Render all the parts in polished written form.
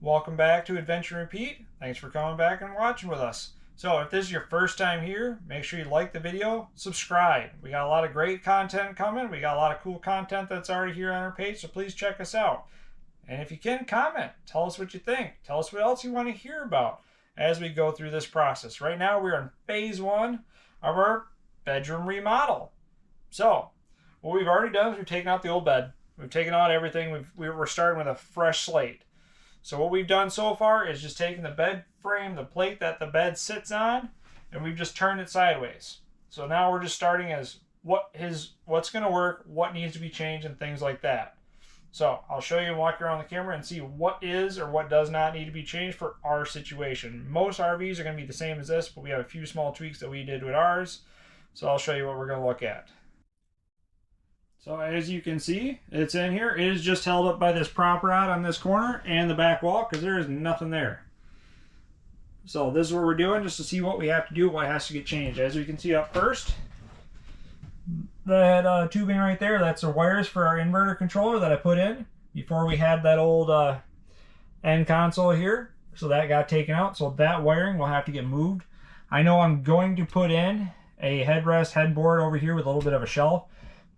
Welcome back to Adventure and Repeat. Thanks for coming back and watching with us. So if this is your first time here, make sure you like the video, subscribe. We got a lot of great content coming. We got a lot of cool content that's already here on our page, so please check us out. And if you can, comment. Tell us what you think. Tell us what else you want to hear about as we go through this process. Right now we're in phase 1 of our bedroom remodel. So what we've already done is we've taken out the old bed. We've taken out everything. We're starting with a fresh slate. So what we've done so far is just taken the bed frame, the plate that the bed sits on, and we've just turned it sideways. So now we're just starting as what's going to work, what needs to be changed, and things like that. So I'll show you and walk around the camera and see what is or what does not need to be changed for our situation. Most RVs are going to be the same as this, but we have a few small tweaks that we did with ours. So I'll show you what we're going to look at. So as you can see, it's in here. It is just held up by this prop rod on this corner and the back wall because there is nothing there. So this is what we're doing just to see what we have to do, what has to get changed. As you can see up first, that tubing right there, that's the wires for our inverter controller that I put in before we had that old end console here. So that got taken out. So that wiring will have to get moved. I know I'm going to put in a headrest headboard over here with a little bit of a shelf.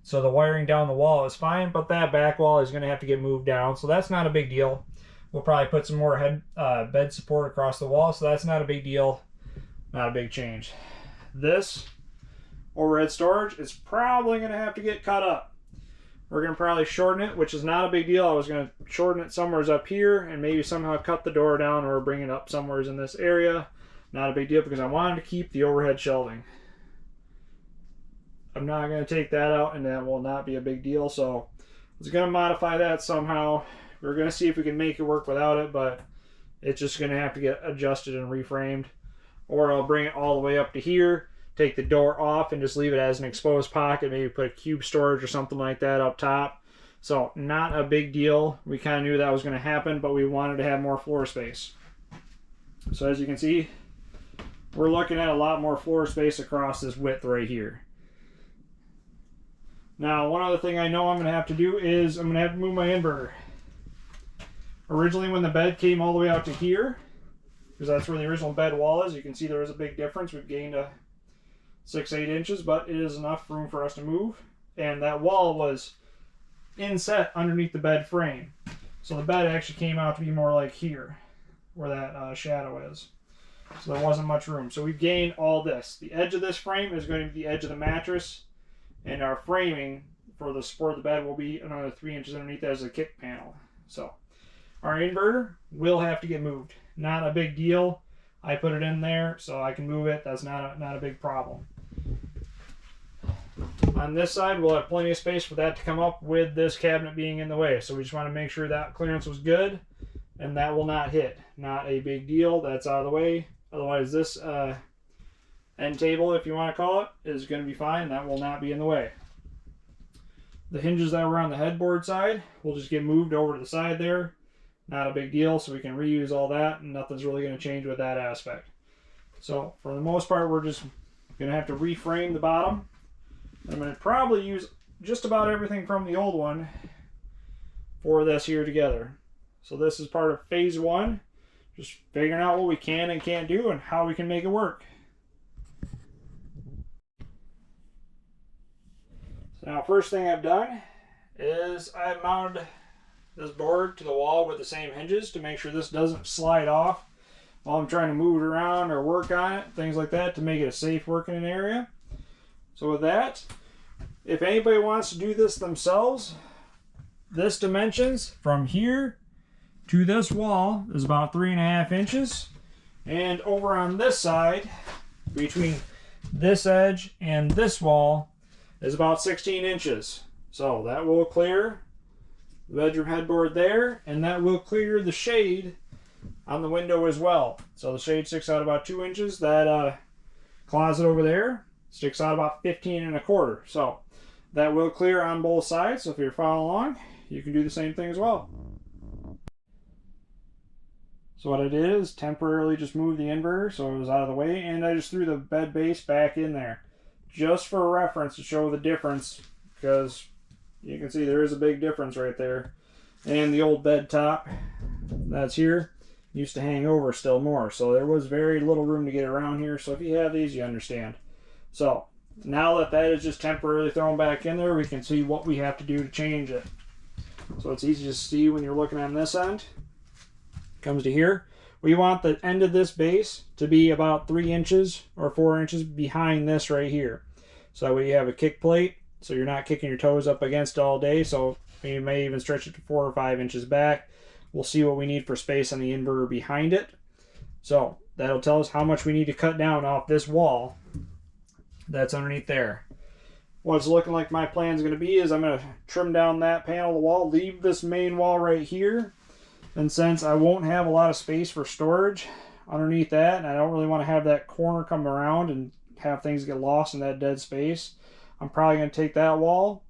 So the wiring down the wall is fine, but that back wall is going to have to get moved down. So that's not a big deal. We'll probably put some more bed support across the wall. So that's not a big deal. Not a big change. This overhead storage is probably going to have to get cut up. We're going to probably shorten it, which is not a big deal. I was going to shorten it somewhere up here and maybe somehow cut the door down or bring it up somewhere in this area. Not a big deal because I wanted to keep the overhead shelving. I'm not going to take that out, and that will not be a big deal. So I was going to modify that somehow. We're going to see if we can make it work without it, but it's just going to have to get adjusted and reframed. Or I'll bring it all the way up to here, take the door off, and just leave it as an exposed pocket. Maybe put a cube storage or something like that up top. So not a big deal. We kind of knew that was going to happen, but we wanted to have more floor space. So as you can see, we're looking at a lot more floor space across this width right here. Now, one other thing I know I'm going to have to do is I'm going to have to move my inverter. Originally, when the bed came all the way out to here, because that's where the original bed wall is, you can see there is a big difference. We've gained 6-8 inches, but it is enough room for us to move. And that wall was inset underneath the bed frame. So the bed actually came out to be more like here, where that shadow is. So there wasn't much room. So we've gained all this. The edge of this frame is going to be the edge of the mattress. And our framing for the support of the bed will be another 3 inches underneath as a kick panel. So our inverter will have to get moved. Not a big deal. I put it in there so I can move it. That's not a big problem. On this side, we'll have plenty of space for that to come up with this cabinet being in the way. So we just want to make sure that clearance was good and that will not hit. Not a big deal. That's out of the way. Otherwise, this end table, if you want to call it, is going to be fine. That will not be in the way. The hinges that were on the headboard side will just get moved over to the side there. Not a big deal, so we can reuse all that, and nothing's really going to change with that aspect. So for the most part, we're just going to have to reframe the bottom. I'm going to probably use just about everything from the old one for this here together. So this is part of phase 1, just figuring out what we can and can't do and how we can make it work. So now, first thing I've done is I've mounted this board to the wall with the same hinges to make sure this doesn't slide off while I'm trying to move it around or work on it, things like that, to make it a safe working area. So with that, if anybody wants to do this themselves, this dimensions from here to this wall is about 3.5 inches. And over on this side, between this edge and this wall, is about 16 inches. So that will clear the bedroom headboard there, and that will clear the shade on the window as well. So the shade sticks out about 2 inches. That closet over there sticks out about 15.25. So that will clear on both sides. So if you're following along, you can do the same thing as well. So what I did is temporarily just move the inverter so it was out of the way, and I just threw the bed base back in there, just for reference to show the difference, because you can see there is a big difference right there. And the old bed top that's here used to hang over still more. So there was very little room to get around here. So if you have these, you understand. So now that that is just temporarily thrown back in there, we can see what we have to do to change it. So it's easy to see when you're looking on this end. Comes to here. We want the end of this base to be about 3 inches or 4 inches behind this right here. So that way you have a kick plate, so you're not kicking your toes up against it all day. So you may even stretch it to 4 or 5 inches back. We'll see what we need for space on the inverter behind it. So that'll tell us how much we need to cut down off this wall that's underneath there. What it's looking like my plan is going to be is I'm going to trim down that panel of the wall, leave this main wall right here. And since I won't have a lot of space for storage underneath that, and I don't really want to have that corner come around and have things get lost in that dead space, I'm probably going to take that wall,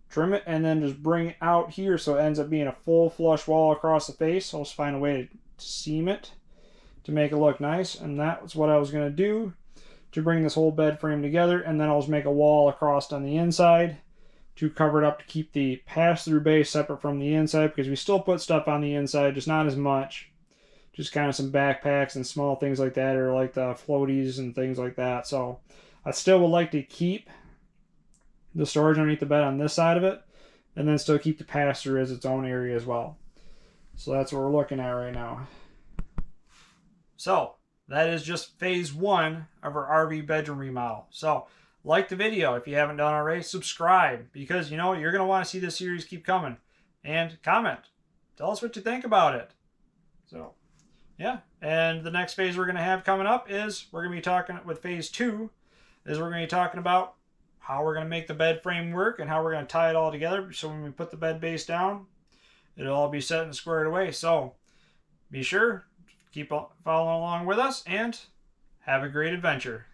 trim it, and then just bring it out here so it ends up being a full flush wall across the face. I'll just find a way to seam it to make it look nice. And that's what I was going to do to bring this whole bed frame together. And then I'll just make a wall across on the inside to cover it up to keep the pass-through base separate from the inside, because we still put stuff on the inside, just not as much. Just kind of some backpacks and small things like that, or like the floaties and things like that. So I still would like to keep the storage underneath the bed on this side of it, and then still keep the pass-through as its own area as well. So that's what we're looking at right now. So that is just phase 1 of our RV bedroom remodel. So like the video if you haven't done already, subscribe, because you know you're going to want to see this series keep coming, and comment. Tell us what you think about it. So yeah, and the next phase we're going to have coming up is we're going to be talking with phase 2 is we're going to be talking about how we're going to make the bed frame work and how we're going to tie it all together, so when we put the bed base down, it'll all be set and squared away. So be sure to keep following along with us and have a great adventure.